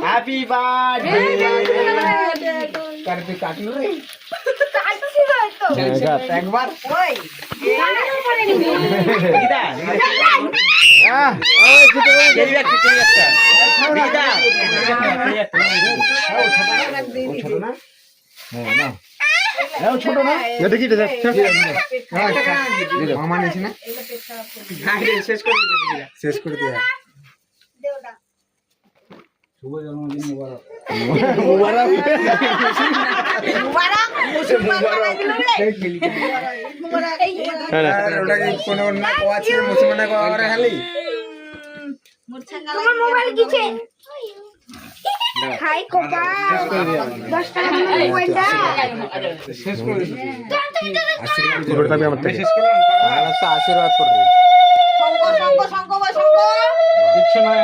happy birthday करते काट लो रे एक बार ছোট না এটা কি মামা নিয়েছে না শেষ করে দিয়ে শুভ জন্মদিন মুবারক মুবারক ওটা কি কোনো না কোয়া ছিল মুসলমানরা কোয়া খালি তোমার মোবাইল কিছে হাই কোপা 10 টাকা মোবাইলটা শেষ করে আশীর্বাদ আমার থেকে শেষ করলাম আশীর্বাদ করে শঙ্কর শঙ্কর শঙ্কর শঙ্কর কিছু নয়